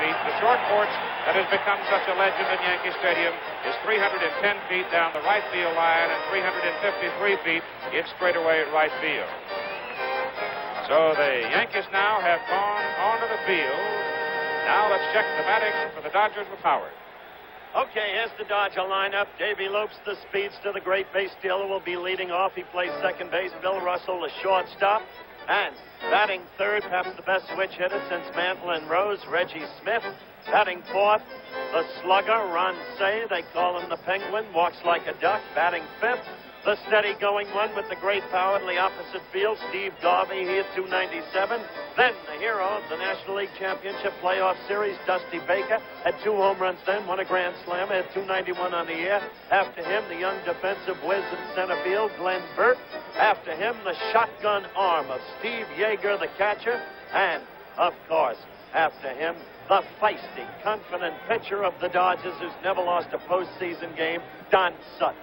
feet. The short porch that has become such a legend in Yankee Stadium is 310 feet down the right field line and 353 feet in straightaway right field. So the Yankees now have gone onto the field. Now let's check the batting for the Dodgers with Howard. Okay, here's the Dodger lineup. Davey Lopes, the speedster, the great base stealer, will be leading off. He plays second base. Bill Russell, the shortstop. And batting third, perhaps the best switch hitter since Mantle and Rose, Reggie Smith. Batting fourth, the slugger, Ron Say. They call him the Penguin. Walks like a duck. Batting fifth, the steady-going one with the great power in the opposite field, Steve Garvey. He hit 297. Then the hero of the National League Championship Playoff Series, Dusty Baker, had 2 home runs then, won a grand slam, had 291 on the year. After him, the young defensive whiz in center field, Glenn Burt. After him, the shotgun arm of Steve Yeager, the catcher. And, of course, after him, the feisty, confident pitcher of the Dodgers who's never lost a postseason game, Don Sutton.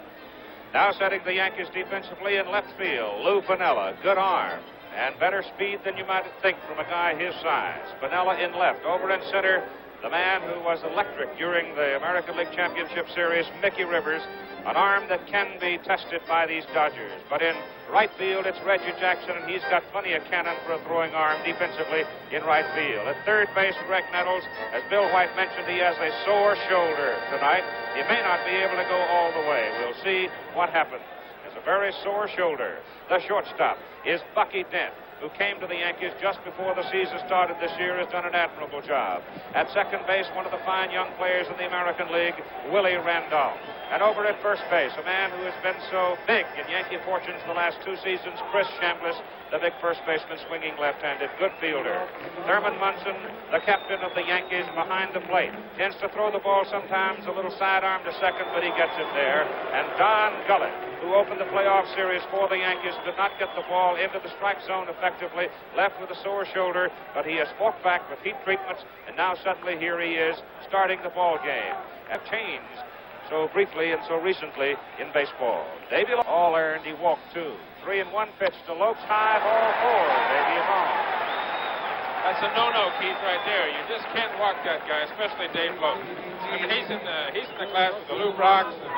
Now setting the Yankees defensively in left field, Lou Piniella, good arm and better speed than you might think from a guy his size. Piniella in left, over in center, the man who was electric during the American League Championship Series, Mickey Rivers, an arm that can be tested by these Dodgers. But in right field, it's Reggie Jackson, and he's got plenty of cannon for a throwing arm defensively in right field. At third base, Greg Nettles, as Bill White mentioned, he has a sore shoulder tonight. He may not be able to go all the way. We'll see what happens. It's a very sore shoulder. The shortstop is Bucky Dent, who came to the Yankees just before the season started this year, has done an admirable job. At second base, one of the fine young players in the American League, Willie Randolph. And over at first base, a man who has been so big in Yankee fortunes the last 2 seasons, Chris Chambliss, the big first baseman, swinging left-handed, good fielder. Thurman Munson, the captain of the Yankees, behind the plate. Tends to throw the ball sometimes a little sidearm to second, but he gets it there. And Don Gullett, who opened the playoff series for the Yankees, did not get the ball into the strike zone effectively, left with a sore shoulder, but he has fought back with heat treatments, and now suddenly here he is starting the ball game. Have changed so briefly and so recently in baseball. Davey Lopes, all earned, he walked 2. 3-1 pitch to Lopes, high ball 4. Davey is on. That's a no-no, Keith, right there. You just can't walk that guy, especially Dave Lopes. I mean, he's in the class with the Lou Brocks and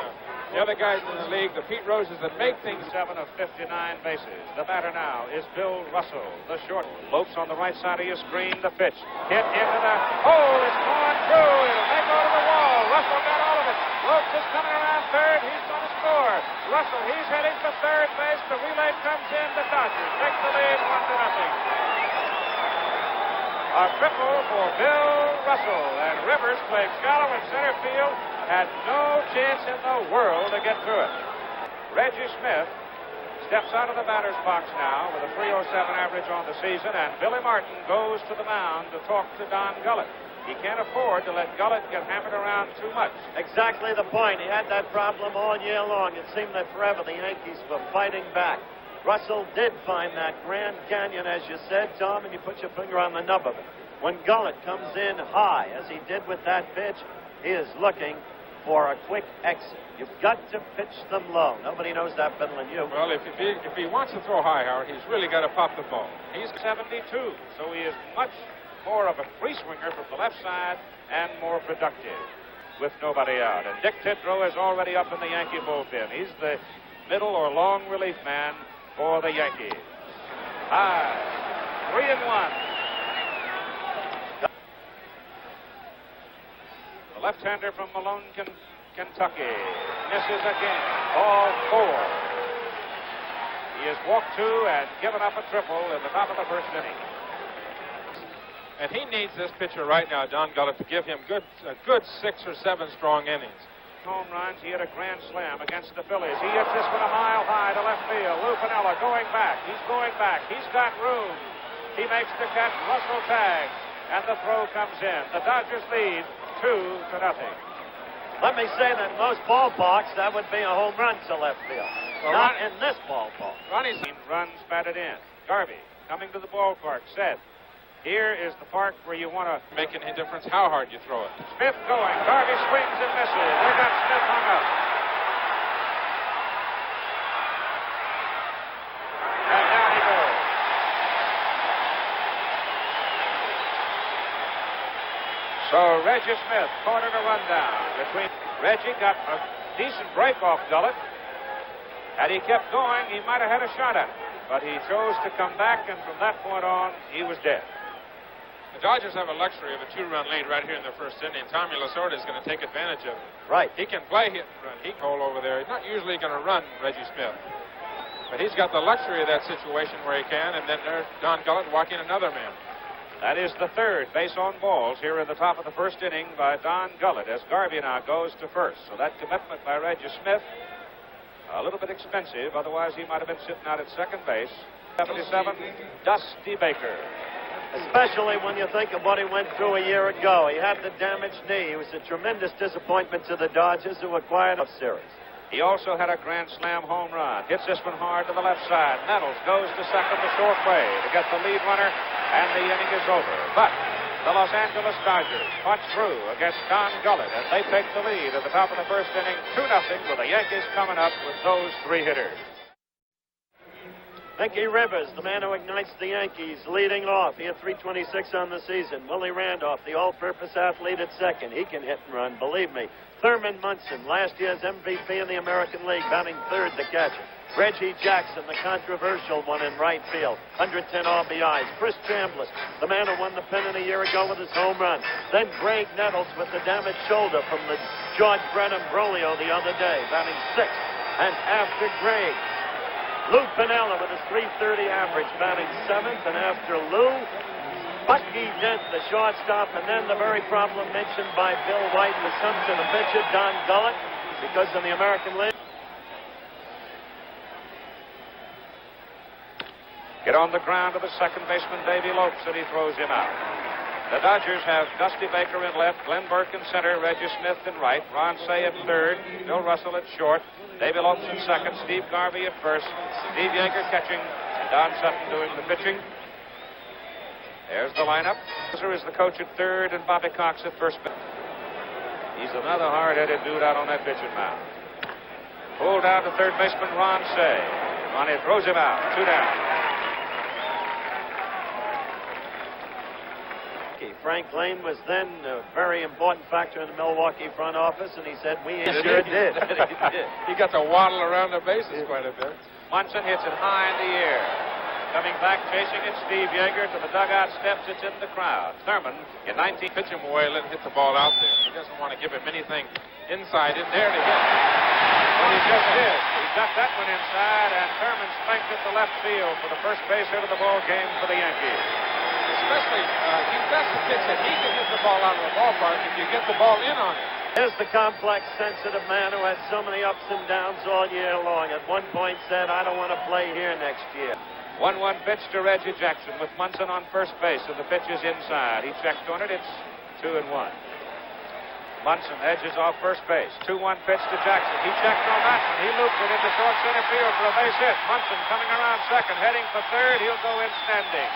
the other guys in the league, the Pete Roses that make things. 7 of 59 bases. The batter now is Bill Russell, the short. Lopes on the right side of your screen. The pitch hit into the hole. It's gone through. It'll may go to the wall. Russell got all of it. Lopes is coming around third. He's going to score. Russell, he's heading for third base. The relay comes in. The Dodgers take the lead 1-0. A triple for Bill Russell. And Rivers played shallow in center field. Had no chance in the world to get through it. Reggie Smith steps out of the batter's box now with a 307 average on the season, and Billy Martin goes to the mound to talk to Don Gullett. He can't afford to let Gullett get hammered around too much. Exactly the point. He had that problem all year long. It seemed that forever the Yankees were fighting back. Russell did find that Grand Canyon, as you said, Tom, and you put your finger on the nub of it. When Gullett comes in high, as he did with that pitch, he is looking for a quick exit. You've got to pitch them low. Nobody knows that better than you. Well, if he wants to throw high, Howard, he's really got to pop the ball. He's 72, so he is much more of a free swinger from the left side and more productive with nobody out. And Dick Tidrow is already up in the Yankee bullpen. He's the middle or long relief man for the Yankees. High, 3-1. The left-hander from Malone, Kentucky, misses again. Ball 4. He has walked 2 and given up a triple in the top of the first inning. And he needs this pitcher right now, Don Gullett, to give him a good 6 or 7 strong innings. Home runs. He hit a grand slam against the Phillies. He hits this one a mile high to left field. Lou Piniella going back. He's going back. He's got room. He makes the catch. Russell tags, and the throw comes in. The Dodgers lead 2-0. Let me say that in most ballparks, that would be a home run to left field. Well, not in this ballpark. Ronnie's runs batted in. Garvey coming to the ballpark, said, here is the park where you want to make any difference how hard you throw it. Smith going. Garvey swings and misses. They got Smith hung up. And down he goes. So Reggie Smith cornered a rundown between. Reggie got a decent break off Gullett. Had he kept going, he might have had a shot at it. But he chose to come back, and from that point on, he was dead. The Dodgers have a luxury of a 2-run lead right here in the first inning. Tommy Lasorda is going to take advantage of it. Right. He can play hit and run. He can hold over there. He's not usually going to run Reggie Smith. But he's got the luxury of that situation where he can, and then there's Don Gullett walking another man. That is the third base on balls here in the top of the first inning by Don Gullett as Garvey now goes to first. So that commitment by Reggie Smith, a little bit expensive. Otherwise, he might have been sitting out at second base. 77, Dusty Baker. Especially when you think of what he went through a year ago. He had the damaged knee. He was a tremendous disappointment to the Dodgers, who acquired a series. He also had a grand slam home run. Hits this one hard to the left side. Nettles goes to second the short way to get the lead runner, and the inning is over. But the Los Angeles Dodgers punch through against Don Gullett, and they take the lead at the top of the first inning, 2-0, with the Yankees coming up with those three hitters. Mickey Rivers, the man who ignites the Yankees, leading off. He had 326 on the season. Willie Randolph, the all-purpose athlete, at second. He can hit and run, believe me. Thurman Munson, last year's MVP in the American League, batting third, the catcher. Reggie Jackson, the controversial one, in right field, 110 RBIs. Chris Chambliss, the man who won the pennant a year ago with his home run. Then Greg Nettles with the damaged shoulder from the George Brett imbroglio the other day, batting sixth. And after Greg, Lou Piniella with his .330 average, batting seventh. And after Lou, Bucky Dent, the shortstop, and then the very problem mentioned by Bill White, the son to the pitcher, Don Gullett, because in the American League. Get on the ground to the second baseman, Davy Lopes, and he throws him out. The Dodgers have Dusty Baker in left, Glenn Burke in center, Reggie Smith in right, Ron Say at third, Bill Russell at short, Davy Lopes in second, Steve Garvey at first, Steve Yeager catching, and Don Sutton doing the pitching. There's the lineup. There is the coach at third, and Bobby Cox at first base. He's another hard-headed dude out on that pitching mound. Pulled down to third baseman Ron Say. Ronnie throws him out. 2 down. Frank Lane was then a very important factor in the Milwaukee front office, and he said, we sure did. He got to waddle around the bases quite a bit. Munson hits it high in the air. Coming back, chasing it, Steve Yeager to the dugout steps. It's in the crowd. Thurman, in 19, Pitch him away, let him hit the ball out there. He doesn't want to give him anything inside in there to hit. Well, he just did. He got that one inside, and Thurman spanked it to left field for the first base hit of the ball game for the Yankees. Especially, that's the pitch that he can hit the ball out of the ballpark if you get the ball in on it. Here's the complex, sensitive man who had so many ups and downs all year long. At one point said, I don't want to play here next year. 1-1 pitch to Reggie Jackson with Munson on first base, and the pitch is inside. He checked on it. It's 2-1. Munson edges off first base. 2-1 pitch to Jackson. He checked on that one. He looped it into short center field for a base hit. Munson coming around second, heading for third. He'll go in standing.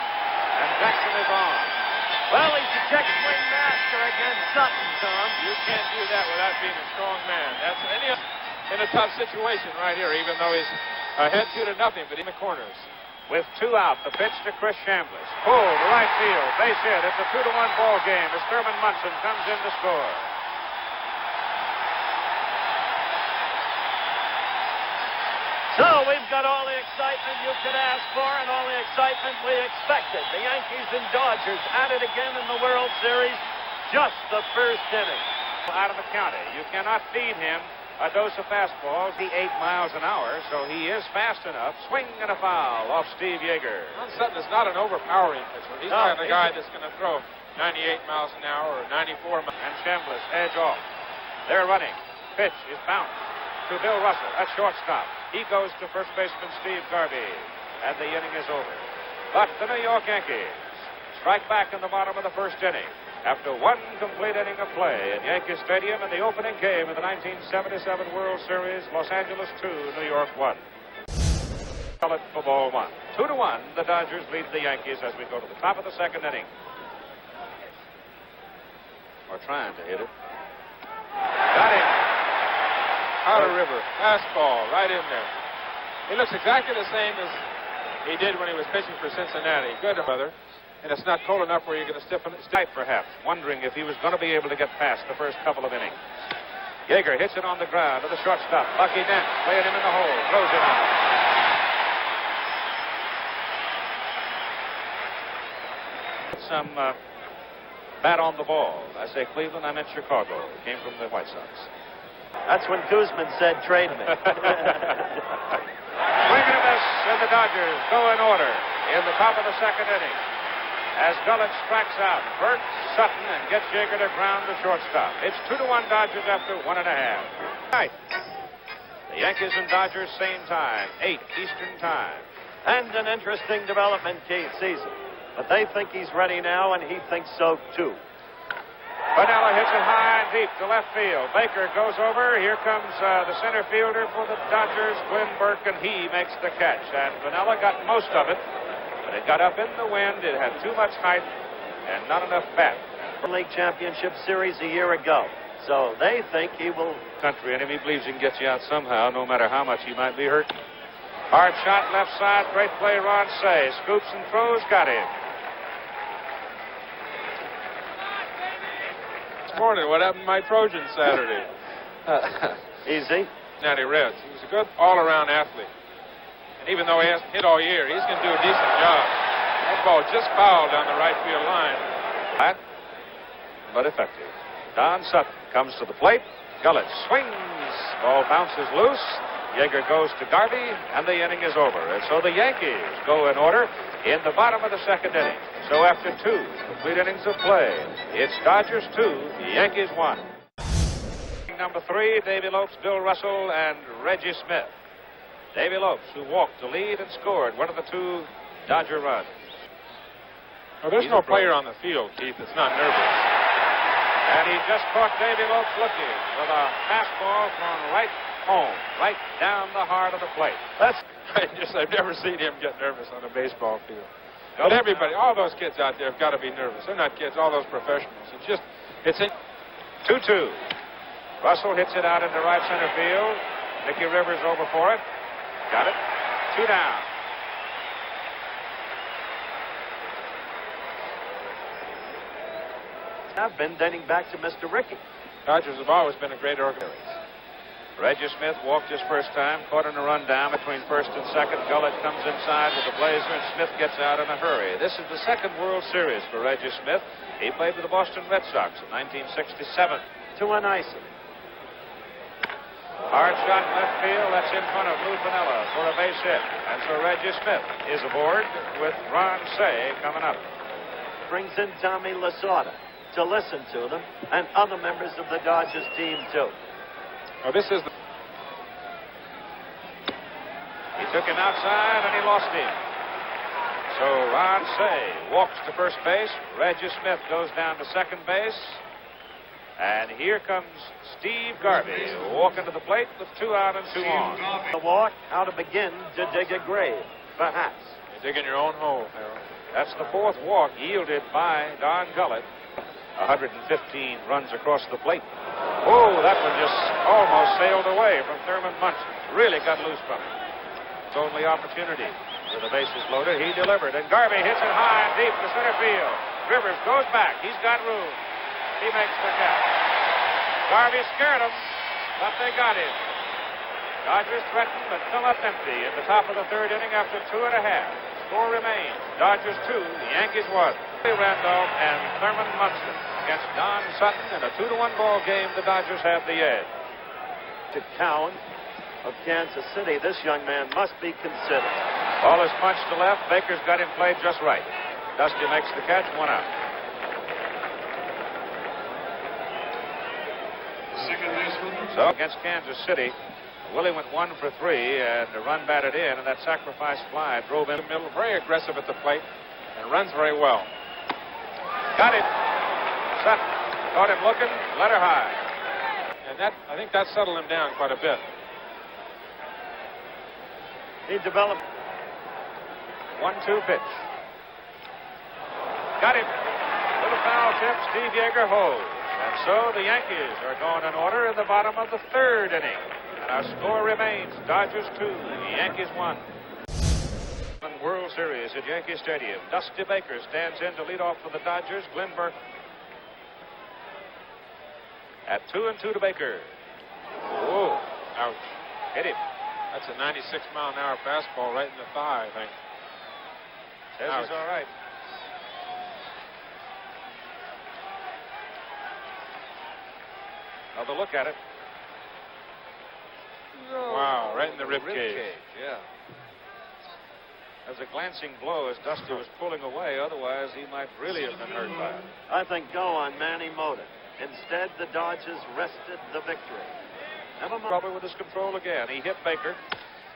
And Jackson is on. Well, he's a check swing master against Sutton, Tom. You can't do that without being a strong man. That's in a tough situation right here, even though he's ahead 2-0, but in the corners. With 2 out, the pitch to Chris Chambliss. Pulled to right field, base hit. It's a 2-1 ball game as Thurman Munson comes in to score. So we've got all the excitement you could ask for and all the excitement we expected. The Yankees and Dodgers at it again in the World Series. Just the first inning. Out of the county. You cannot feed him a dose of fastballs. He 8 miles an hour, so he is fast enough. Swing and a foul off Steve Yeager. Don Sutton is not an overpowering pitcher. He's not a guy that's going to throw 98 miles an hour or 94 miles. And Chambliss edge off. They're running. Pitch is bounced to Bill Russell at shortstop. He goes to first baseman Steve Garvey, and the inning is over. But the New York Yankees strike back in the bottom of the first inning after 1 complete inning of play at Yankee Stadium in the opening game of the 1977 World Series. Los Angeles 2, New York 1. Gullett for ball 1. 2-1, the Dodgers lead the Yankees as we go to the top of the second inning. Or trying to hit it. Got him. Outer River, fastball, right in there. He looks exactly the same as he did when he was pitching for Cincinnati. Good, brother. and it's not cold enough where you're going to stiffen it. Tight, perhaps, wondering if he was going to be able to get past the first couple of innings. Yeager hits it on the ground to the shortstop. Bucky Dent playing him in the hole. Throws him out. Some bat on the ball. I say Cleveland, I meant Chicago. It came from the White Sox. That's when Guzman said, trade me. Swing and a miss, and the Dodgers go in order in the top of the second inning. As Gullett strikes out Bert Sutton and gets Yeager to ground the shortstop. It's 2-1 Dodgers after 1.5. Right. The Yankees and Dodgers same time, 8 Eastern time. And an interesting development, Keith, season. But they think he's ready now, and he thinks so, too. Piniella hits it high and deep to left field. Baker goes over. Here comes the center fielder for the Dodgers, Glenn Burke, and he makes the catch. And Piniella got most of it, but it got up in the wind. It had too much height and not enough bat. League Championship Series a year ago. So they think he will... Country, and he believes he can get you out somehow, no matter how much he might be hurt. Hard shot left side. Great play, Ron Say. Scoops and throws. Got him. Morning, what happened to my Trojan Saturday? Easy. Cincinnati Reds. He was a good all-around athlete. And even though he hasn't hit all year, he's going to do a decent job. That ball just fouled down the right field line. Flat, but effective. Don Sutton comes to the plate. Gullett swings. Ball bounces loose. Yeager goes to Garvey, and the inning is over. And so the Yankees go in order in the bottom of the second inning. So after 2 complete innings of play, it's Dodgers 2, Yankees 1. Number 3, Davy Lopes, Bill Russell, and Reggie Smith. Davy Lopes, who walked to lead and scored one of the 2 Dodger runs. Well, there's no player on the field, Keith, that's not nervous. And he just caught Davy Lopes looking with a fastball thrown right home, right down the heart of the plate. I've never seen him get nervous on a baseball field. But everybody, all those kids out there have got to be nervous. They're not kids, all those professionals. It's in 2-2. Russell hits it out into right center field. Mickey Rivers over for it. Got it. 2 down. Have been dating back to Mr. Rickey. Dodgers have always been a great organization. Reggie Smith walked his first time, caught in a run down between first and second. Gullett comes inside with the blazer, and Smith gets out in a hurry. This is the second World Series for Reggie Smith. He played with the Boston Red Sox in 1967. To an icing. Hard shot left field. That's in front of Lou Piniella for a base hit. And so Reggie Smith is aboard with Ron Say coming up. Brings in Tommy Lasorda to listen to them, and other members of the Dodgers team, too. Oh, this is the... He took him outside, and he lost him. So Ron Say walks to first base. Reggie Smith goes down to second base. And here comes Steve Garvey walking to the plate with 2 out and 2 on. The walk, how to begin to dig a grave, perhaps. You're digging your own hole, Harold. That's the 4th walk yielded by Don Gullett. 115 runs across the plate. Oh, that one just almost sailed away from Thurman Munson. Really got loose from him. His only opportunity with the bases loaded. He delivered, and Garvey hits it high and deep to center field. Rivers goes back. He's got room. He makes the catch. Garvey scared him, but they got him. Dodgers threatened but come up empty in the top of the 3rd inning after 2.5. Score remains. Dodgers 2, Yankees 1. Randolph and Thurman Munson against Don Sutton in a 2-1 ball game. The Dodgers have the edge. To Cowan of Kansas City, this young man must be considered. Ball is punched to left. Baker's got him played just right. Dusty makes the catch, 1 out. So against Kansas City, Willie went 1 for 3, and a run batted in, and that sacrifice fly drove in the middle. Very aggressive at the plate and runs very well. Got it. Sutton caught him looking, let her high. And I think that settled him down quite a bit. He developed. 1-2 pitch. Got him. Little foul tip, Steve Yeager holds. And so the Yankees are going in order in the bottom of the 3rd inning. And our score remains Dodgers 2, Yankees 1. World Series at Yankee Stadium. Dusty Baker stands in to lead off for the Dodgers. Glenn Burke at 2-2 to Baker. Whoa. Ouch. Hit him. That's a 96-mile-an-hour fastball right in the thigh, I think. Says he's all right. Another look at it. Wow, right in the rib cage. Yeah. As a glancing blow as Dusty was pulling away. Otherwise, he might really have been hurt by it. I think go on Manny Moda. Instead, the Dodgers wrested the victory. Never mind. Trouble with his control again. He hit Baker.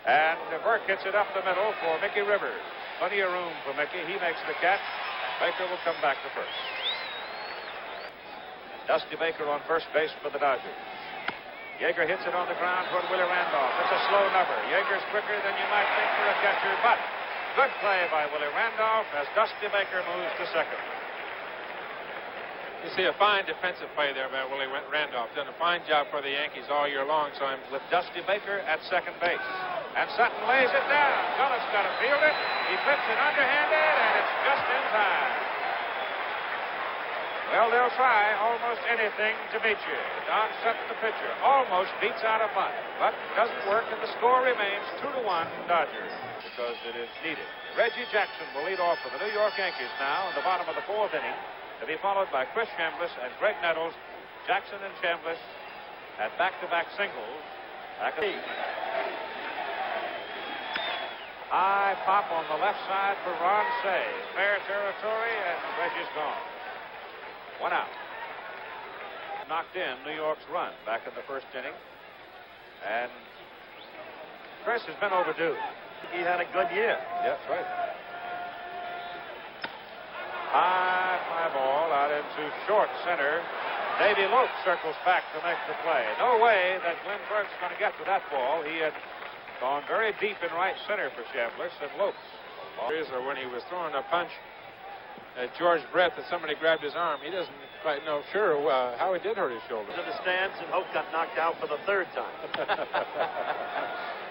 And Burke hits it up the middle for Mickey Rivers. Plenty of room for Mickey. He makes the catch. Baker will come back to first. Dusty Baker on first base for the Dodgers. Yeager hits it on the ground toward Willie Randolph. It's a slow number. Yeager's quicker than you might think for a catcher, but good play by Willie Randolph as Dusty Baker moves to second. You see a fine defensive play there by Willie Randolph. Done a fine job for the Yankees all year long. So I'm with Dusty Baker at second base. And Sutton lays it down. Gullett's got to field it. He flips it underhanded, and it's just in time. Well, they'll try almost anything to beat you. Don Sutton, the pitcher, almost beats out a bunt, but doesn't work, and the score remains 2-1 Dodgers because it is needed. Reggie Jackson will lead off for the New York Yankees now in the bottom of the fourth inning, to be followed by Chris Chambliss and Greg Nettles. Jackson and Chambliss at back-to-back singles. High pop on the left side for Ron Say. Fair territory, and Reggie's gone. 1 out. Knocked in New York's run back in the first inning. And Chris has been overdue. He had a good year. Yeah, that's right. High fly ball out into short center. Davey Lopes circles back to make the play. No way that Glenn Burke's going to get to that ball. He had gone very deep in right center for Chambliss and Lopes. Or when he was throwing a punch at George Brett that somebody grabbed his arm. He doesn't quite know how he did hurt his shoulder. To the stands, and Hope got knocked out for the third time.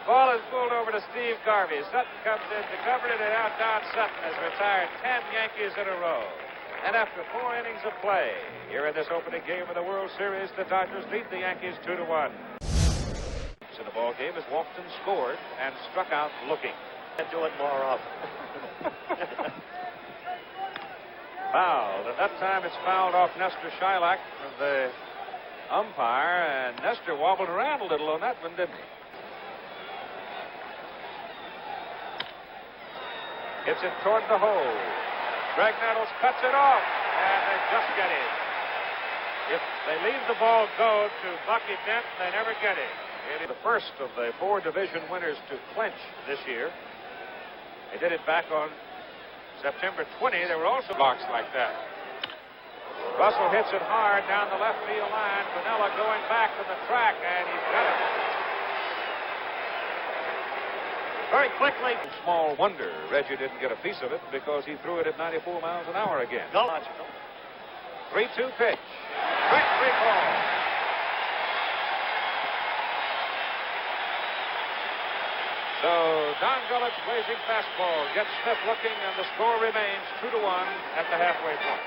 Ball is pulled over to Steve Garvey. Sutton comes in to cover it, and out Don Sutton has retired 10 Yankees in a row. And after 4 innings of play, here in this opening game of the World Series, the Dodgers lead the Yankees 2-1. In the ball game as Walton scored and struck out looking. And do it more often. Fouled, and that time it's fouled off Nestor Shylock, the umpire, and Nestor wobbled around a little on that one, didn't he? Hits it toward the hole. Greg Nettles cuts it off, and they just get him. If they leave the ball go to Bucky Dent, they never get him. It is the first of the 4 division winners to clinch this year. They did it back on September 20. There were also blocks like that. Russell hits it hard down the left field line. Vanilla going back to the track, and he's got it. Very quickly. Small wonder Reggie didn't get a piece of it because he threw it at 94 miles an hour again. Logical. 3-2 pitch. Strike 3 ball. So Don Gullett's blazing fastball gets Smith looking, and the score remains 2-1 at the halfway point.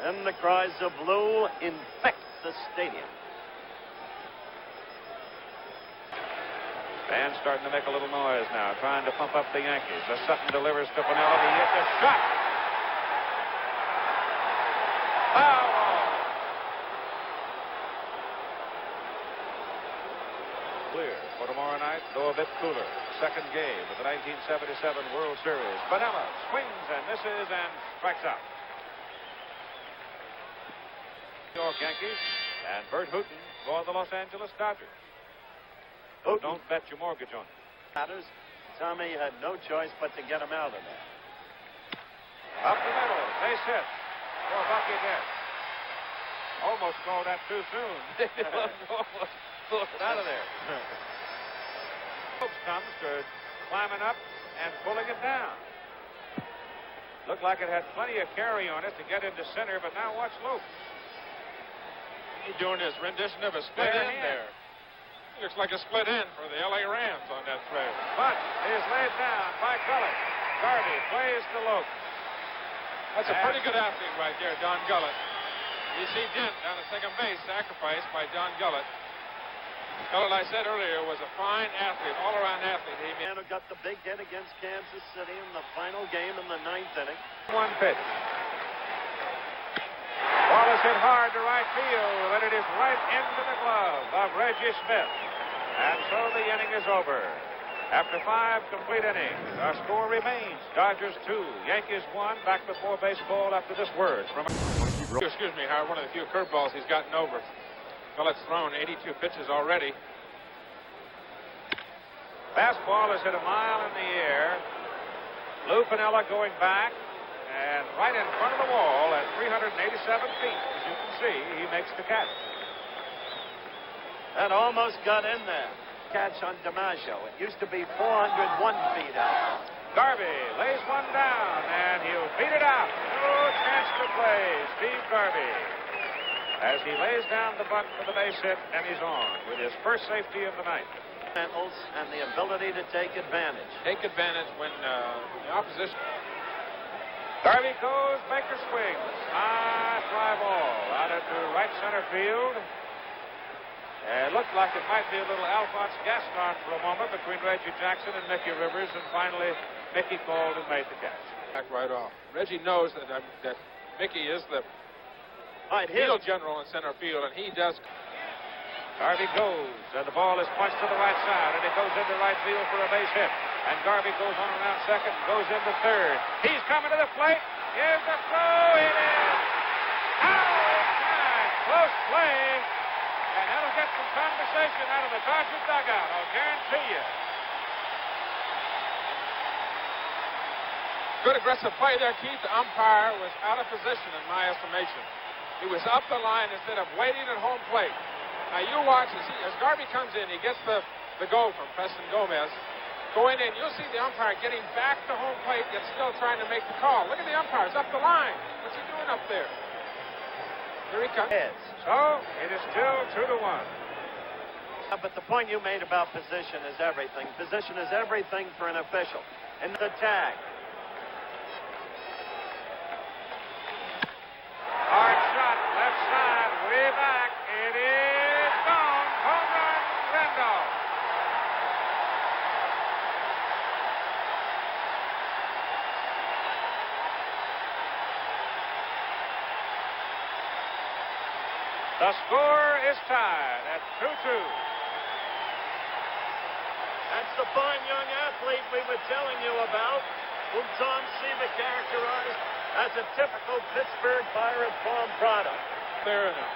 And the cries of blue infect the stadium. Fans starting to make a little noise now, trying to pump up the Yankees. As Sutton delivers to Pinella, he hits a shot. Foul ball. Clear for tomorrow night, though a bit cooler. Second game of the 1977 World Series. Pinella swings and misses and strikes out. New York Yankees and Bert Hooton for the Los Angeles Dodgers. So don't bet your mortgage on it. Matters. Tommy had no choice but to get him out of there. Up the middle, base hit for Bucky Dent. Almost called that too soon. Almost pulled it out of there. Lopes comes to climbing up and pulling it down. Looked like it had plenty of carry on it to get into center, but now watch Lopes. He's doing his rendition of a split end there. Looks like a split end for the L.A. Rams on that play. But is laid down by Gullett. Garvey plays to Lopes. That's a pretty good athlete right there, Don Gullett. You see Dent down at second base, sacrificed by Don Gullett. Gullett, I said earlier, was a fine athlete, all-around athlete. He man who got the big hit against Kansas City in the final game in the 9th inning. One pitch. Ball is hit hard to right field, and it is right into the glove of Reggie Smith. And so the inning is over. After 5 complete innings, our score remains Dodgers 2, Yankees 1. Back before baseball after this word from... Excuse me, Howard, one of the few curveballs he's gotten over. Gullett's thrown 82 pitches already. Fastball is hit a mile in the air. Lou Piniella going back, and right in front of the wall at 387 feet. As you can see, he makes the catch. That almost got in there. Catch on DiMaggio. It used to be 401 feet out. Garvey lays one down, and he'll beat it out. No chance to play. Steve Garvey, as he lays down the bunt for the base hit, and he's on with his first safety of the night. Handles and the ability to take advantage. Take advantage when the opposition... Garvey goes, Baker swings. High fly ball out into right center field. It looked like it might be a little Alphonse Gaston for a moment between Reggie Jackson and Mickey Rivers, and finally Mickey called and made the catch. Back right off. Reggie knows that Mickey is the field general in center field, and he does. Garvey goes, and the ball is punched to the right side, and it goes into right field for a base hit. And Garvey goes on around second and goes into third. He's coming to the plate. Here's the throw. It is out in time. Close play. And that'll get some conversation out of the Dodger dugout, I'll guarantee you. Good aggressive play there, Keith. The umpire was out of position in my estimation. He was up the line instead of waiting at home plate. Now you watch as Garvey comes in, he gets the go from Preston Gomez. Going in, you'll see the umpire getting back to home plate, yet still trying to make the call. Look at the umpire, he's up the line. What's he doing up there? Here he comes. So it is still 2-1. But the point you made about position is everything. Position is everything for an official. And the tag. Hard shot, left side, way back. It is gone. Home run, Randolph. The score is tied at 2-2. That's the fine young athlete we were telling you about, whom Tom Seaver characterized as a typical Pittsburgh Pirate farm product. Fair enough.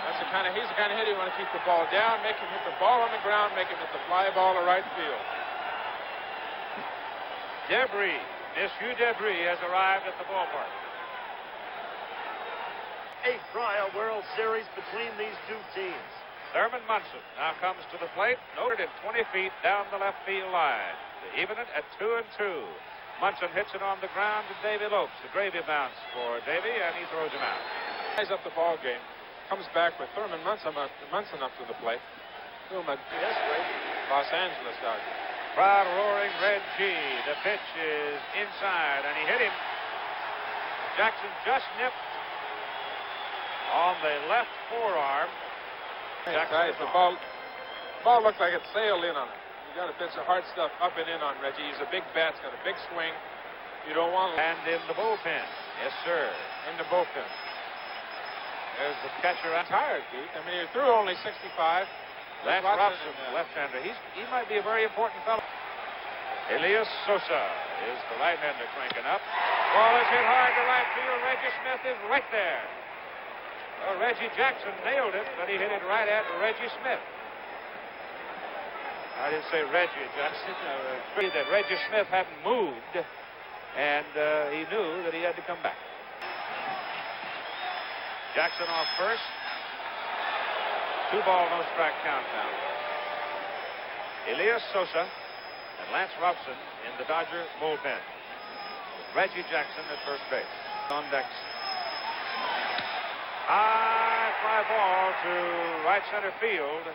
He's the kind of hitter you want to keep the ball down, make him hit the ball on the ground, make him hit the fly ball to right field. Debris, Monsieur Debris has arrived at the ballpark. 8th prior World Series between these two teams. Thurman Munson now comes to the plate, noted in 20 feet down the left field line to even it at 2-2. Munson hits it on the ground to Davy Lopes. The gravy bounce for Davy, and he throws him out. Ties up the ball game. Comes back with Thurman Munson up to the plate. Los Angeles Dodgers. Crowd roaring Red G. The pitch is inside, and he hit him. Jackson just nipped on the left forearm. The ball looked like it sailed in on him. You got to pitch the hard stuff up and in on Reggie. He's a big bat. He's got a big swing. You don't want to. And in the bullpen. Yes, sir. In the bullpen. There's the catcher. Tired, Keith. I mean, he threw only 65. Lance Robson, left-hander. He might be a very important fellow. Elias Sosa is the right-hander cranking up. Ball is hit hard to right field. Reggie Smith is right there. Well, Reggie Jackson nailed it, but he hit it right at Reggie Smith. I didn't say Reggie Jackson. That Reggie Smith hadn't moved, and he knew that he had to come back. Jackson off first. 2 ball, no strike count now. Elias Sosa and Lance Robson in the Dodger bullpen. Reggie Jackson at first base. On deck. High fly ball to right center field.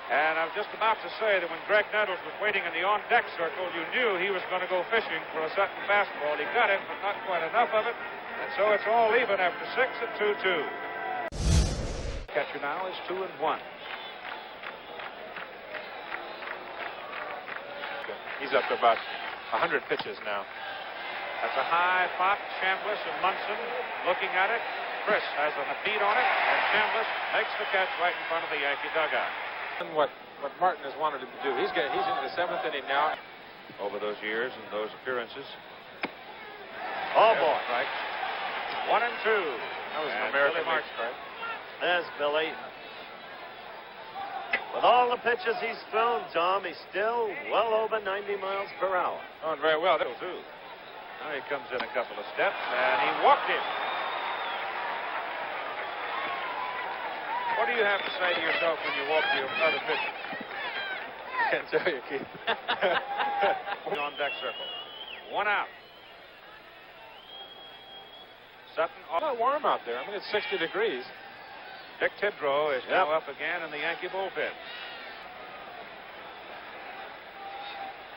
And I was just about to say that when Greg Nettles was waiting in the on-deck circle, you knew he was going to go fishing for a Sutton fastball. He got it, but not quite enough of it. And so it's all even after 6 at 2-2. Catcher now is 2-1. He's up to about 100 pitches now. That's a high pop. Chambliss and Munson looking at it. Chris has a beat on it, and Chambliss makes the catch right in front of the Yankee dugout. And what Martin has wanted him to do. He's in the 7th inning now. Over those years and those appearances. Oh, boy. Right. 1-2. That was an American League strike. There's Billy. With all the pitches he's thrown, Tom, he's still well over 90 miles per hour. Going very well. Too. Now he comes in a couple of steps, and he walked him. What do you have to say to yourself when you walk to your other pitcher? Can't tell you, Keith. On deck circle. 1 out. Sutton. It's not warm out there. I mean, it's 60 degrees. Dick Tidrow is now up again in the Yankee bullpen.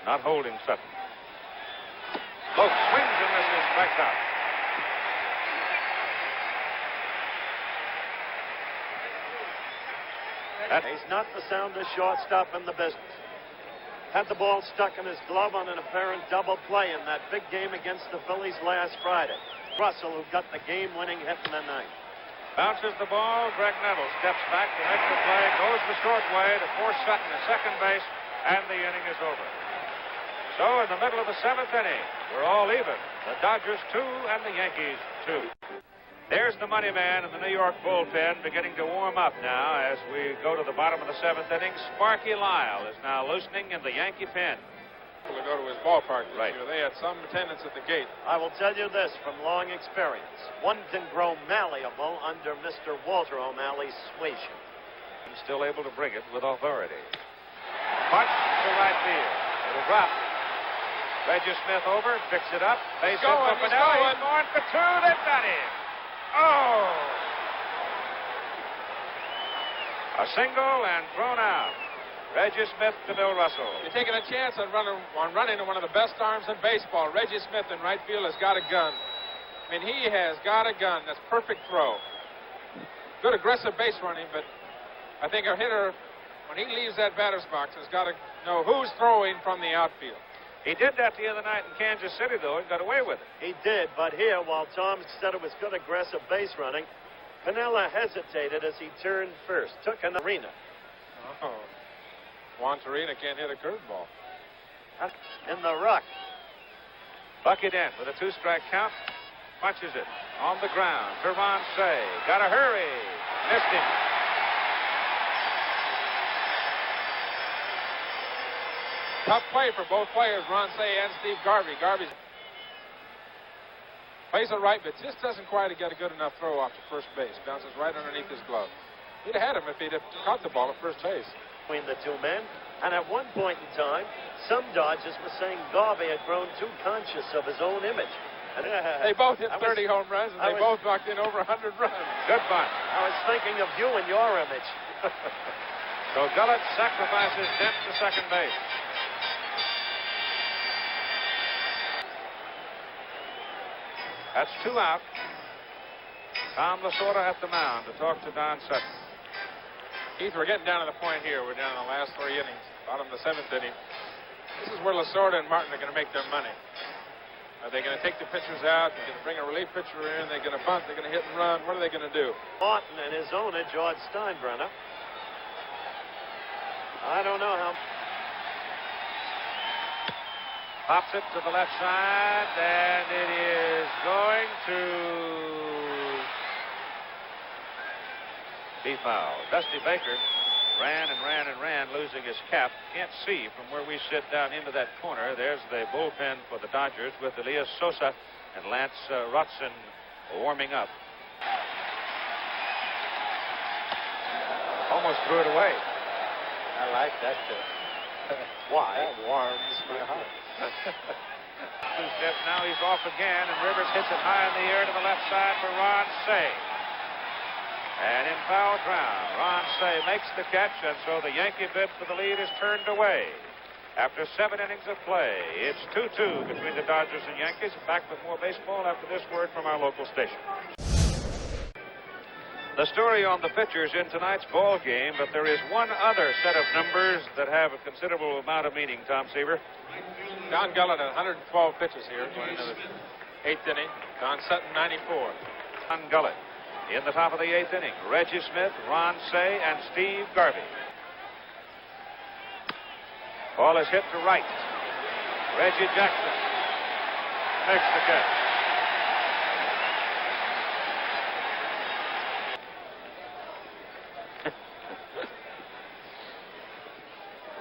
Not holding Sutton. Lope swings and misses, strikes out. He's not the soundest shortstop in the business. Had the ball stuck in his glove on an apparent double play in that big game against the Phillies last Friday. Russell, who got the game-winning hit in the ninth. Bounces the ball. Greg Nettles steps back to make the play, goes the short way to force Sutton to second base, and the inning is over. So in the middle of the 7th inning, we're all even. The Dodgers 2 and the Yankees 2. There's the money man in the New York bullpen beginning to warm up now as we go to the bottom of the 7th inning. Sparky Lyle is now loosening in the Yankee pen. To go to his ballpark this Right. year. They had some attendance at the gate. I will tell you this from long experience. One can grow malleable under Mr. Walter O'Malley's suasion. He's still able to bring it with authority. Punch to right field. It'll drop. Reggie Smith over, picks it up. Base hit for Pinella. He's going for 2. They've got him. Oh! A single and thrown out. Reggie Smith to Bill Russell. You're taking a chance on running to one of the best arms in baseball. Reggie Smith in right field has got a gun. I mean, he has got a gun. That's perfect throw. Good aggressive base running, but I think a hitter, when he leaves that batter's box, has got to know who's throwing from the outfield. He did that the other night in Kansas City, though, and got away with it. He did, but here, while Tom said it was good aggressive base running, Pinella hesitated as he turned first, took an arena. Oh. Juan Torina can't hit a curveball. In the ruck. Bucket in with a 2-strike count. Punches it on the ground. Ron Say. Gotta hurry. Missed him. Tough play for both players, Ron Say and Steve Garvey. Garvey plays it right, but just doesn't quite get a good enough throw off to first base. Bounces right underneath his glove. He'd have had him if he'd have caught the ball at first base. Between the two men, and at one point in time, some Dodgers were saying Garvey had grown too conscious of his own image. And they both hit 30 home runs, and they both knocked in over 100 runs. Good bunt. I was thinking of you and your image. So Gullett sacrifices Dent to second base. That's 2 out. Tom Lasorda at the mound to talk to Don Sutton. Keith, we're getting down to the point here. We're down in the last 3 innings, bottom of the 7th inning. This is where Lasorda and Martin are going to make their money. Are they going to take the pitchers out? They're going to bring a relief pitcher in. They're going to bunt. They're going to hit and run. What are they going to do? Martin and his owner, George Steinbrenner. I don't know how. Pops it to the left side, and it is going to be fouled. Dusty Baker ran and ran and ran, losing his cap. Can't see from where we sit down into that corner. There's the bullpen for the Dodgers with Elias Sosa and Lance Rutson warming up. Almost threw it away. I like that, too. Why? That warms my heart. 2 steps now, he's off again, and Rivers hits it high in the air to the left side for Ron Say. And in foul ground, Ron Say makes the catch, and so the Yankee bid for the lead is turned away. After 7 innings of play, it's 2-2 between the Dodgers and Yankees. Back with more baseball after this word from our local station. The story on the pitchers in tonight's ball game, but there is one other set of numbers that have a considerable amount of meaning, Tom Seaver. Don Gullett at 112 pitches here, going into the 8th inning. Don Sutton, 94. Don Gullett in the top of the 8th inning. Reggie Smith, Ron Say, and Steve Garvey. Ball is hit to right. Reggie Jackson makes the catch.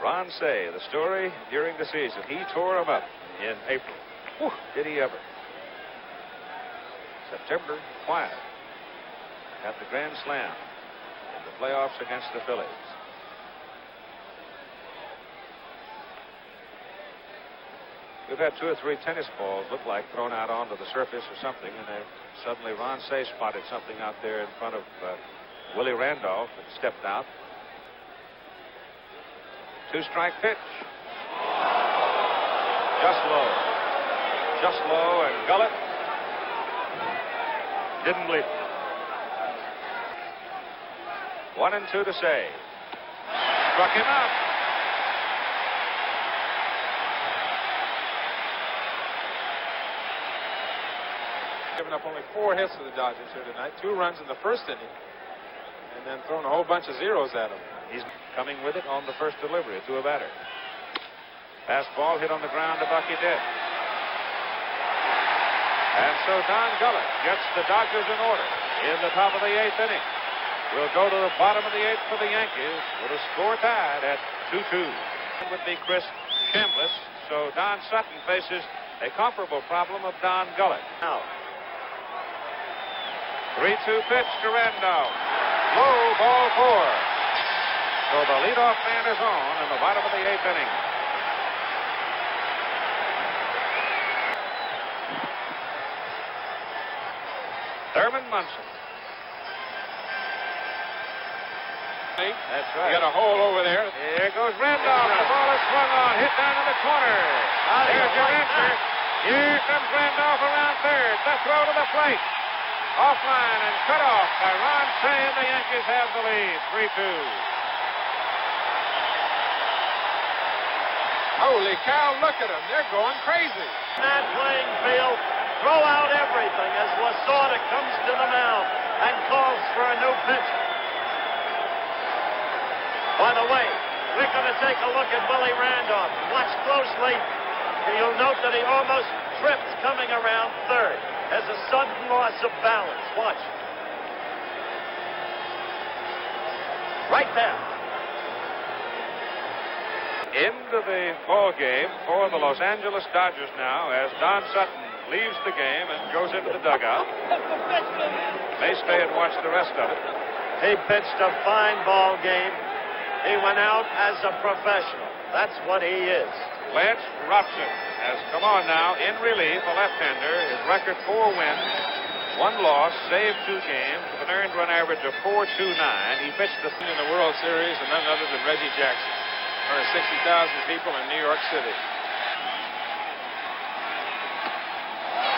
Ron Say, the story during the season. He tore him up in April. Whew, did he ever. September, quiet. Got the grand slam in the playoffs against the Phillies. We've had 2 or 3 tennis balls look like thrown out onto the surface or something, and then suddenly Ron Say spotted something out there in front of Willie Randolph and stepped out. 2-strike pitch. Just low. Just low, and Gullett didn't bleed. 1-2 to Say. Struck him out. Given up only 4 hits to the Dodgers here tonight. 2 runs in the first inning, and then thrown a whole bunch of zeros at him. He's coming with it on the first delivery to a batter. Fastball hit on the ground to Bucky Dent. And so Don Gullett gets the Dodgers in order in the top of the 8th inning. We'll go to the bottom of the 8th for the Yankees with a score tied at 2-2. It would be Chris Chambliss, so Don Sutton faces a comparable problem of Don Gullett. Now, 3-2 pitch to Randolph. Low, ball 4. So the leadoff man is on in the bottom of the 8th inning. Thurman Munson. That's right. You got a hole over there. Here goes Randolph. The ball is swung on. Hit down in the corner. There's your answer. Here comes Randolph around third. The throw to the plate. Offline and cut off by Ron Say, and the Yankees have the lead. 3-2. Holy cow, look at them. They're going crazy. Not playing field. Throw out everything as Lasorda comes to the mound and calls for a new pitch. By the way, we're going to take a look at Willie Randolph. Watch closely. You'll note that he almost tripped coming around third. Has a sudden loss of balance. Watch. Right there. Into the ball game for the Los Angeles Dodgers now as Don Sutton leaves the game and goes into the dugout. May stay and watch the rest of it. He pitched a fine ball game. He went out as a professional. That's what he is. Lance Robson has come on now in relief, a left-hander. His record 4 wins, 1 loss, saved 2 games with an earned run average of .429. He pitched the In the World Series, and none other than Reggie Jackson. There are 60,000 people in New York City.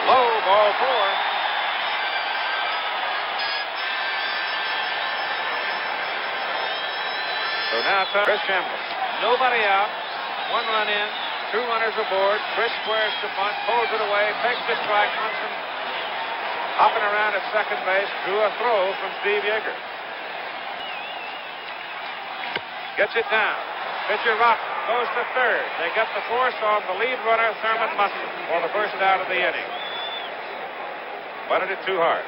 low, ball 4. So now Chris Chambliss. Nobody out. 1 run in. 2 runners aboard. Chris squares to bunt, pulls it away, takes the strike. Munson hopping around at second base. Drew a throw from Steve Yeager. Gets it down. Pitcher Rock goes to third. They get the force on the lead runner, Thurman Munson, for the first out of the inning. Butted it too hard.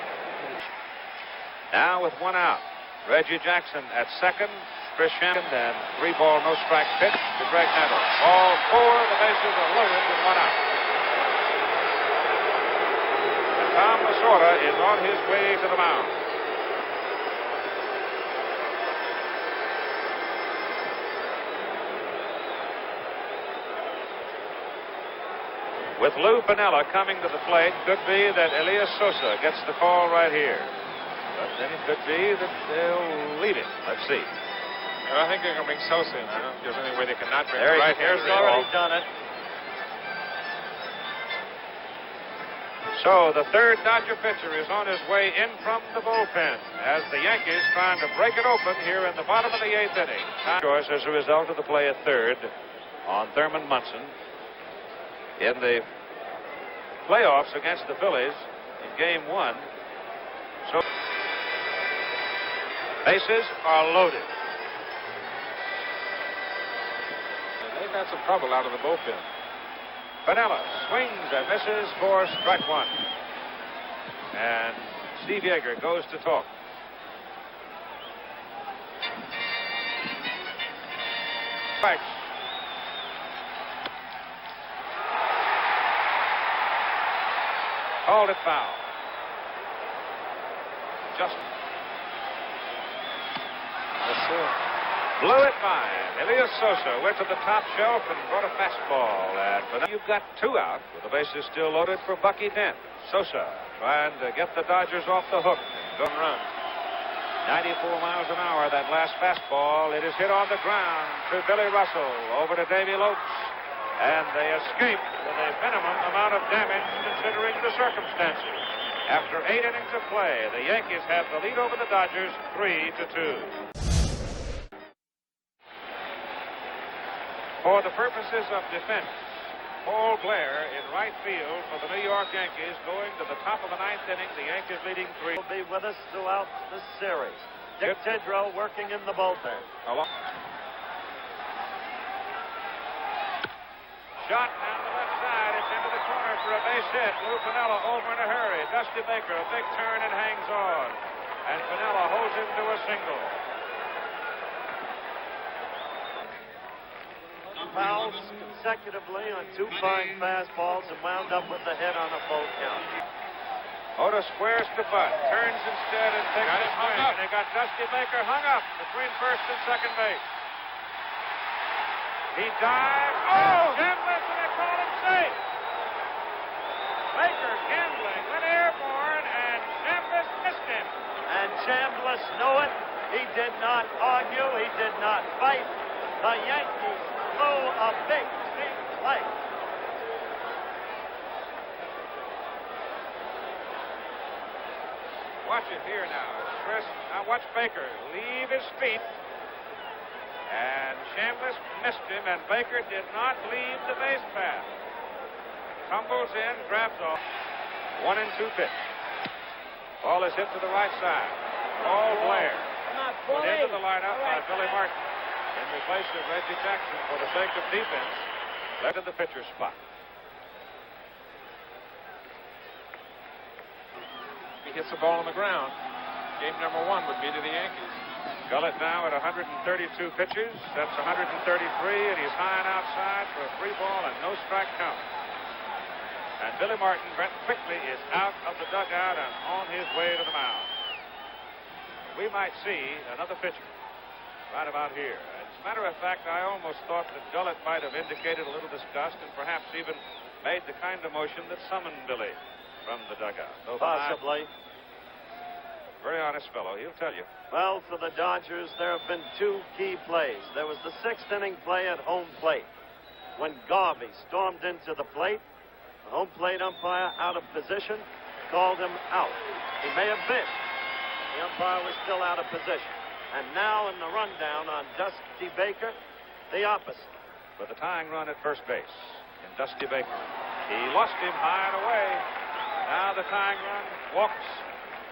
Now with 1 out, Reggie Jackson at second. Chris Chambliss, and 3-ball, no strike pitch to Greg Nettle. Ball 4, the bases are loaded with 1 out. And Tom Lasorda is on his way to the mound. With Lou Piniella coming to the plate, could be that Elias Sosa gets the call right here. But then it could be that they'll lead it. Let's see. I think they're going to bring Sosa in. I don't think there's any way they cannot bring There the he right-hander has in. already done it. So the third Dodger pitcher is on his way in from the bullpen as the Yankees trying to break it open here in the bottom of the eighth inning. Choice as a result of the play at third on Thurman Munson in the playoffs against the Phillies in Game 1. So bases are loaded. They've had some trouble out of the bullpen. Piniella swings and misses for strike one. And Steve Yeager goes to talk. Strikes. Called it foul. Just blew it by. Elias Sosa went to the top shelf and brought a fastball. But you've got two out with the bases still loaded for Bucky Dent. Sosa trying to get the Dodgers off the hook. Go run. 94 miles an hour, that last fastball. It is hit on the ground to Billy Russell. Over to Davy Lopes. And they escape with a minimum amount of damage considering the circumstances. After 8 innings of play, the Yankees have the lead over the Dodgers 3-2. For the purposes of defense, Paul Blair in right field for the New York Yankees going to the top of the ninth inning. The Yankees leading 3. Will be with us throughout the series. Dick Tidrow working in the bullpen. Shot down the left side. It's into the corner for a base hit. Lou Piniella over in a hurry. Dusty Baker, a big turn and hangs on. And Piniella holds him to a single. Fouls consecutively on two fine fastballs and wound up with the hit on a full count. Oda squares to butt, turns instead and takes a swing. And they got Dusty Baker hung up between first and second base. He dives. Oh, Chambliss, and they call him safe. Baker gambling, went airborne, and Chambliss missed him. And Chambliss knew it. He did not argue. He did not fight. The Yankees blew a big play. Watch it here now. Chris, now watch Baker leave his feet. And Chambliss missed him, and Baker did not leave the base path. Tumbles in, grabs off. 1-2 pitch. Ball is hit to the right side. Paul Blair put into the lineup by Billy Martin in replace of Reggie Jackson for the sake of defense. Led to the pitcher's spot. He hits the ball on the ground. Game number 1 would be to the Yankees. Gullett now at 132 pitches. That's 133, and he's high and outside for a free ball and no strike count. And Billy Martin quickly is out of the dugout and on his way to the mound. We might see another pitcher right about here. As a matter of fact, I almost thought that Gullett might have indicated a little disgust and perhaps even made the kind of motion that summoned Billy from the dugout. Possibly. Very honest fellow, he'll tell you. Well, for the Dodgers, there have been two key plays. There was the 6th inning play at home plate when Garvey stormed into the plate. The home plate umpire out of position called him out. He may have been. The umpire was still out of position. And now in the rundown on Dusty Baker, the opposite. With a tying run at first base in Dusty Baker. He lost him high and away. Now the tying run walks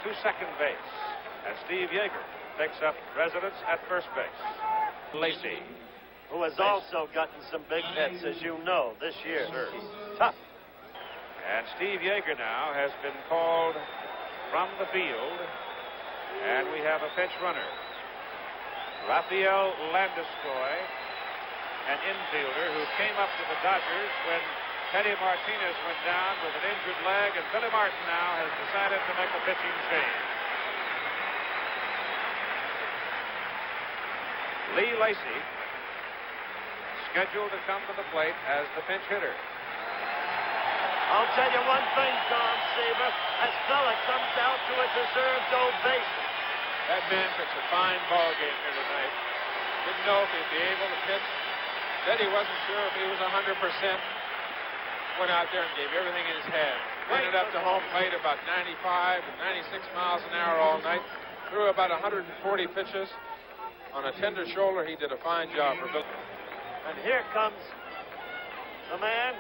to second base. And Steve Yeager takes up residence at first base. Lacey. Who has also gotten some big hits, as you know, this year. Sure. He's tough. And Steve Yeager now has been called from the field. And we have a pinch runner. Rafael Landeskog, an infielder who came up to the Dodgers when Teddy Martinez went down with an injured leg, and Billy Martin now has decided to make a pitching change. Lee Lacey scheduled to come to the plate as the pinch hitter. I'll tell you one thing, Tom Seaver, as Gullett comes out to a deserved ovation. That man pitched a fine ball game here tonight. Didn't know if he'd be able to pitch. Said he wasn't sure if he was 100%. Went out there and gave everything in his head. Ended up to home plate about 95 and 96 miles an hour all night. Threw about 140 pitches. On a tender shoulder, he did a fine job for Bill. And here comes the man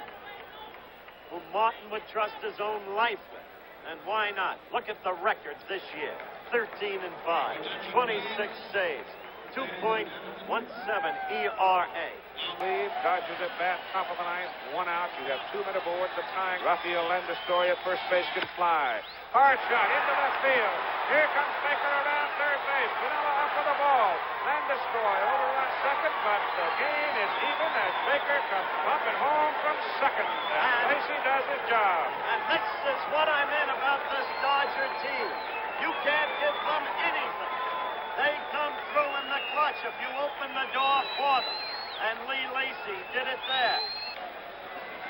who Martin would trust his own life with. And why not? Look at the records this year. 13-5, 26 saves, 2.17 ERA. Leave, Dodgers at bat, top of the ninth, 1 out. You have 2 men aboard. The tying Rafael Landeskog at first base can fly. Hard shot into left field. Here comes Baker around third base. Vanilla up with the ball. Landeskog overruns second, but the game is even as Baker comes bumping home from second. And Lacey does his job. And this is what I meant about this Dodger team. You can't give them anything. They come through in the clutch if you open the door for them. And Lee Lacey did it there.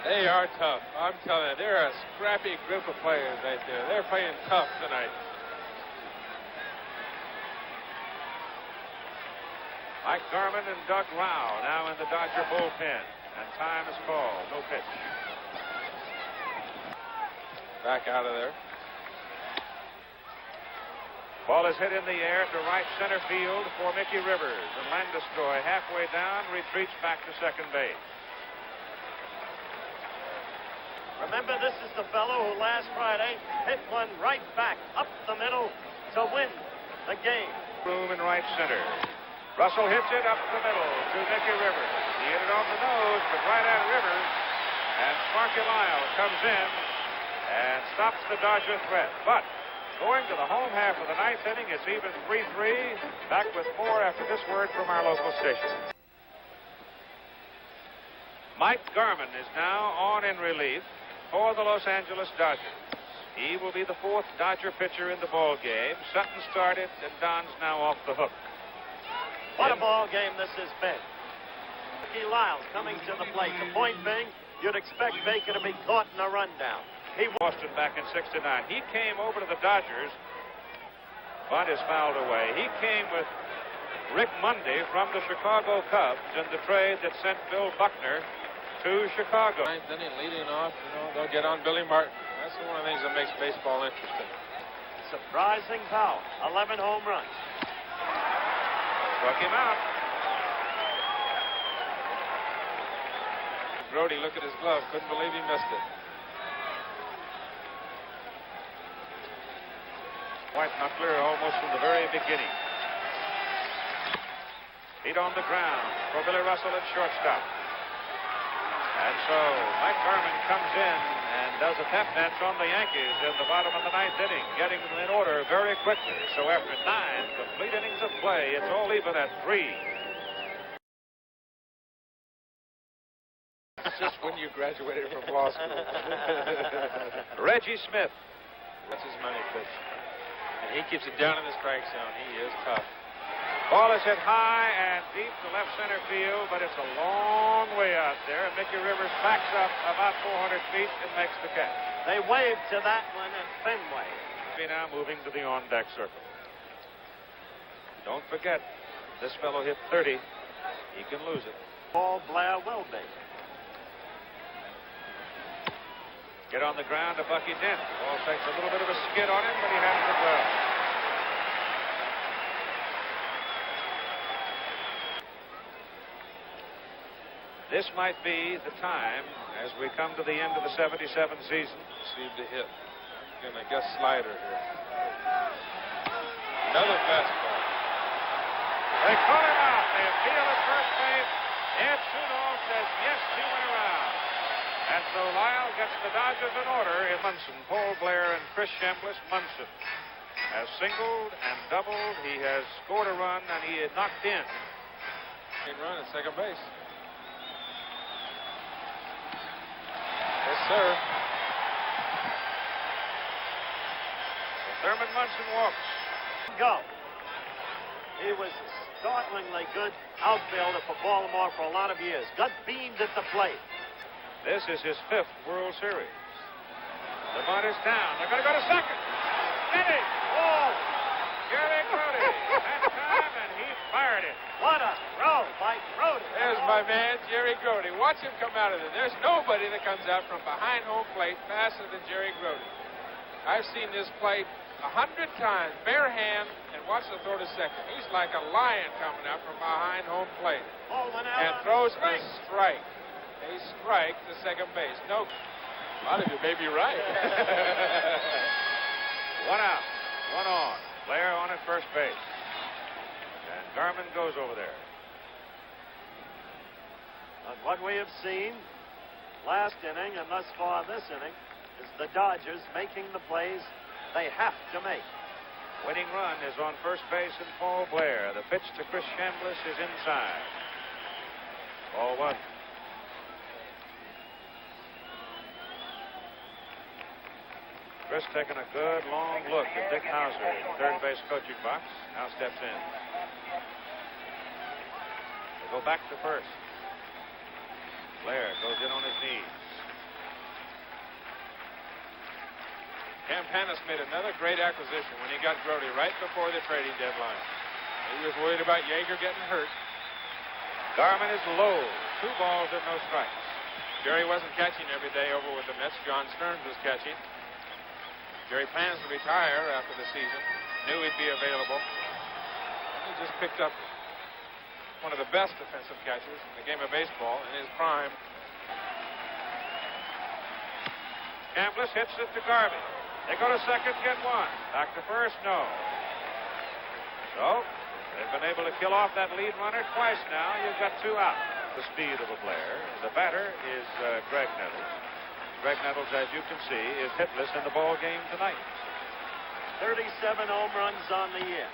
They are tough. I'm telling you, they're a scrappy group of players right there. They're playing tough tonight. Mike Garman and Doug Rao now in the Dodger bullpen. And time is called. No pitch. Back out of there. Ball is hit in the air to right center field for Mickey Rivers. And Landeskog, halfway down, retreats back to second base. Remember, this is the fellow who last Friday hit one right back up the middle to win the game. Room in right center. Russell hits it up the middle to Mickey Rivers. He hit it off the nose, but right at Rivers. And Sparky Lyle comes in and stops the Dodger threat. But going to the home half of the ninth inning, it's even 3-3. Back with more after this word from our local station. Mike Garman is now on in relief for the Los Angeles Dodgers. He will be the 4th Dodger pitcher in the ball game. Sutton started, and Don's now off the hook. What a ball game this has been. Ricky Lyles coming to the plate. The point being, you'd expect Baker to be caught in a rundown. He Boston back in 69. He came over to the Dodgers. Bunt is fouled away. He came with Rick Mundy from the Chicago Cubs in the trade that sent Bill Buckner to Chicago. Ninth inning, leading off, they'll get on Billy Martin. That's one of the things that makes baseball interesting. Surprising power. 11 home runs. Struck him out. Brody looked at his glove, couldn't believe he missed it. White knuckler almost from the very beginning. Feet on the ground for Billy Russell at shortstop. And so Mike Garman comes in and does a pep dance on the Yankees in the bottom of the ninth inning, getting them in order very quickly. So after 9 complete innings of play, it's all even at 3. It's just when you graduated from law school. Reggie Smith. That's his money pitch. And he keeps it down in the strike zone. He is tough. Ball is hit high and deep to left center field, but it's a long way out there. Mickey Rivers backs up about 400 feet and makes the catch. They waved to that one at Fenway. Now moving to the on-deck circle. Don't forget, this fellow hit 30. He can lose it. Paul Blair will be. Get on the ground to Bucky Dent. Ball takes a little bit of a skid on him, but he handles it well. This might be the time as we come to the end of the 77 season. Received a hit. Gonna guess slider here. Another fastball. They call him out. They appeal at first base. Ed Sunol says yes, he went around. And so Lyle gets the Dodgers in order in Munson. Paul Blair and Chris Chambliss. Munson has singled and doubled. He has scored a run, and he had knocked in. Good run at second base. Yes, sir. Thurman Munson walks. Go. He was startlingly good outfielder for Baltimore for a lot of years. Got beamed at the plate. This is his 5th World Series. The bunt is down. They're going to go to second. Get it! Oh, Jerry Grote had time, and he fired it. what a throw by Grote. There's my man, Jerry Grote. Watch him come out of there. There's nobody that comes out from behind home plate faster than Jerry Grote. I've seen this play 100 times, bare hand, and watch the throw to second. He's like a lion coming out from behind home plate. And throws a strike. A strike to second base. No, a lot of you may be right. One out, one on. Blair on at first base. And Garman goes over there. But what we have seen last inning and thus far this inning is the Dodgers making the plays they have to make. Winning run is on first base and Paul Blair. The pitch to Chris Chambliss is inside. Ball one. Chris taking a good long look at Dick Hauser in the third base coaching box. Now steps in. They go back to first. Blair goes in on his knees. Campanis made another great acquisition when he got Grote right before the trading deadline. He was worried about Yeager getting hurt. Garman is low. 2 balls and no strikes. Jerry wasn't catching every day over with the Mets. John Stearns was catching. Jerry plans to retire after the season. Knew he'd be available. He just picked up one of the best defensive catchers in the game of baseball in his prime. Chambliss hits it to Garvey. They go to second, get one. Back to first, no. So, they've been able to kill off that lead runner twice now. You've got 2 out. The speed of a Blair. The batter is Greg Nettles. Greg Nettles, as you can see, is hitless in the ball game tonight. 37 home runs on the year.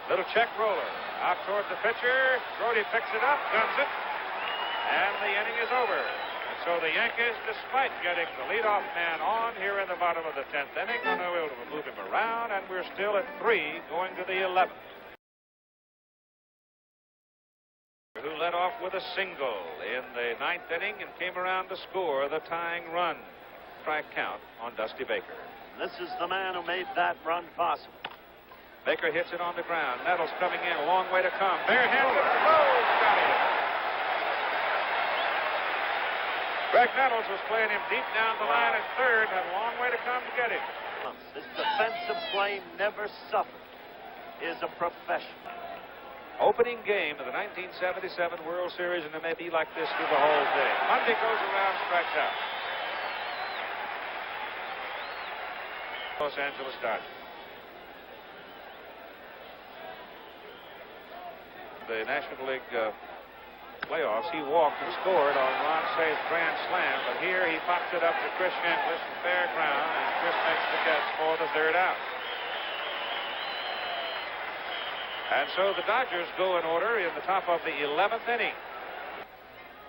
Little check roller. Out toward the pitcher. Grote picks it up, guns it. And the inning is over. And so the Yankees, despite getting the leadoff man on here in the bottom of the 10th inning, are now able to move him around, and we're still at 3 going to the 11th. Who led off with a single in the 9th inning and came around to score the tying run. Strike count on Dusty Baker. This is the man who made that run possible. Baker hits it on the ground. Nettles coming in, a long way to come. Barehanded. Oh, got it. Greg Nettles was playing him deep down the line at third, had a long way to come to get him. This defensive play never suffered. Is a professional. Opening game of the 1977 World Series, and it may be like this through the whole thing. Monday goes around, strikes out. Los Angeles Dodgers. The National League playoffs, he walked and scored on Ron Say's grand slam, but here he popped it up to Chris Chambliss from fair ground, and Chris makes the catch for the 3rd out. And so the Dodgers go in order in the top of the 11th inning.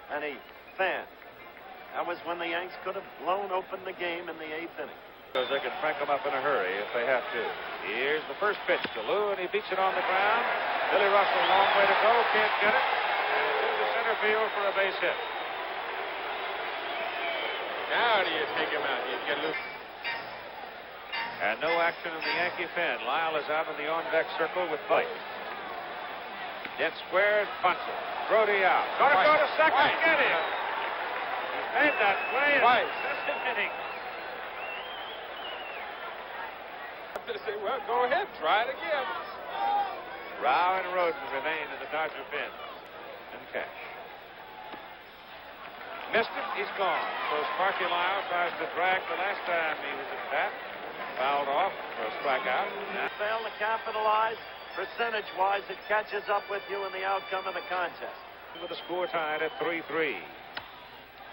And a fan. That was when the Yanks could have blown open the game in the 8th inning. Because they can crank them up in a hurry if they have to. Here's the first pitch to Lou, and he beats it on the ground. Billy Russell, long way to go, can't get it. And to center field for a base hit. Now do you take him out? You get loose. And no action in the Yankee pen. Lyle is out in the on-deck circle with Blake. Gets squared, bunts it. Grote out. Going to go to second, get him. He's made that play in the 2nd inning. They say, well, go ahead, try it again. Rao and Roden remain in the Dodger pen. And Cash. Missed it, he's gone. So Sparky Lyle tries to drag the last time he was at bat. Fouled off for a strikeout. Fail to capitalize. Percentage-wise, it catches up with you in the outcome of the contest. With the score tied at 3-3.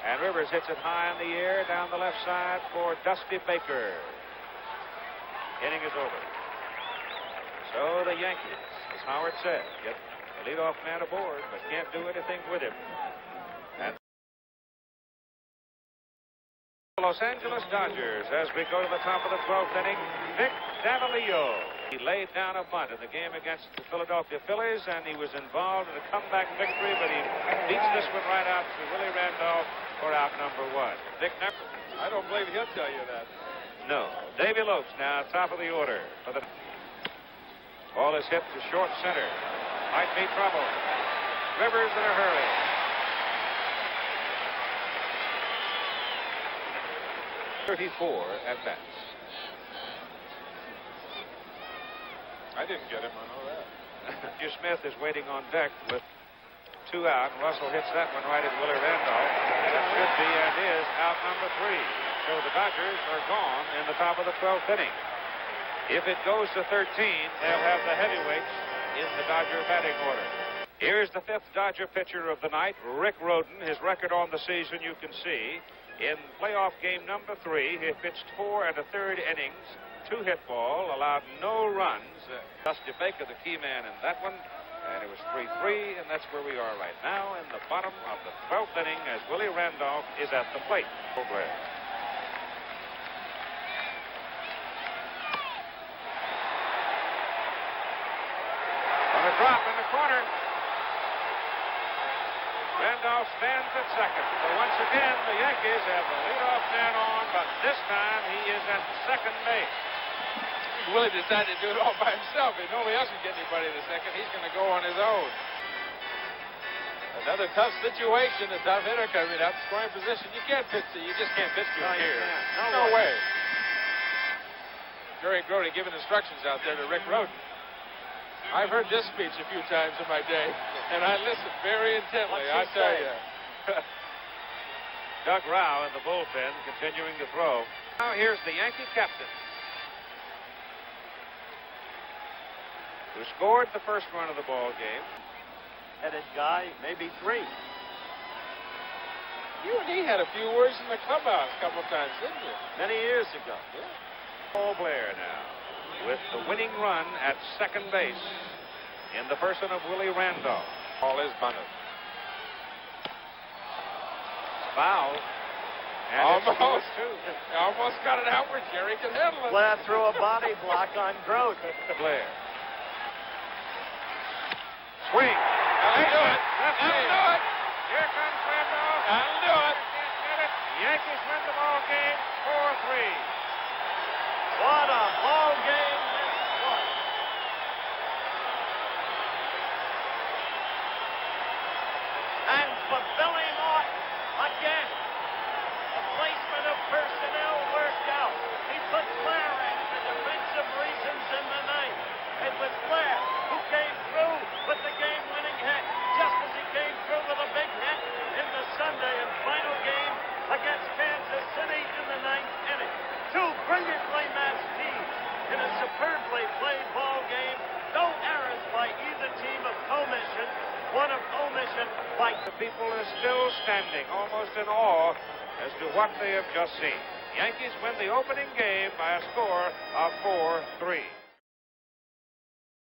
And Rivers hits it high in the air down the left side for Dusty Baker. Inning is over. So the Yankees, as Howard said, get the leadoff man aboard, but can't do anything with him. And Los Angeles Dodgers, as we go to the top of the 12th inning, Vic Davalillo. He laid down a bunt in the game against the Philadelphia Phillies, and he was involved in a comeback victory, but he beats this one right out to Willie Randolph for out number 1. Vic never. I don't believe he'll tell you that. No. Davy Lopes now top of the order for the ball is hit to short center. Might be trouble. Rivers in a hurry. .34 at bats. I didn't get him. I know that. Hugh Smith is waiting on deck with 2 out. And Russell hits that one right at Willie Randolph. That should be and is out number 3. So the Dodgers are gone in the top of the 12th inning. If it goes to 13, they'll have the heavyweights in the Dodger batting order. Here's the 5th Dodger pitcher of the night, Rick Rhoden. His record on the season you can see. In playoff game number 3, he pitched 4 1/3 innings, 2 hit ball, allowed no runs. Dusty Baker, the key man in that one. And it was 3-3, and that's where we are right now in the bottom of the 12th inning as Willie Randolph is at the plate. Blair. On a drop in the corner. Randolph stands at second. So once again, the Yankees have the leadoff man on, but this time he is at second base. Willie decided to do it all by himself. If nobody else can get anybody to second, he's going to go on his own. Another tough situation, a tough hitter coming up, scoring position. You can't pitch it. You just can't pitch to him here. No way. Jerry Grody giving instructions out there to Rick Rhoden. I've heard this speech a few times in my day, and I listened very intently, I tell you. Doug Rao in the bullpen continuing to throw. Now here's the Yankee captain, who scored the first run of the ball game. Headed guy, maybe 3. You and he had a few words in the clubhouse a couple of times, didn't you? Many years ago. Yeah. Paul Blair now with the winning run at second base in the person of Willie Randolph. Ball is bunted. Foul. And almost. Almost got it out where Jerry can handle it. Blair threw a body block on Grote. Blair. Swing. That'll do it. That'll do it. Here comes Randolph. That'll do it. Can't get it. Yankees win the ball game 4-3. What a ball game this was. And for Billy Martin, again, the placement of personnel worked out. He put Blair in for defensive reasons in the ninth. It was Blair who came through with the game-winning hit, just as he came through with a big hit in the Sunday and final game against Kansas City in the ninth inning. 2 brilliantly matched teams in a superbly played ball game. No errors by either team of commission. One of omission by the people are still standing almost in awe as to what they have just seen. Yankees win the opening game by a score of 4-3.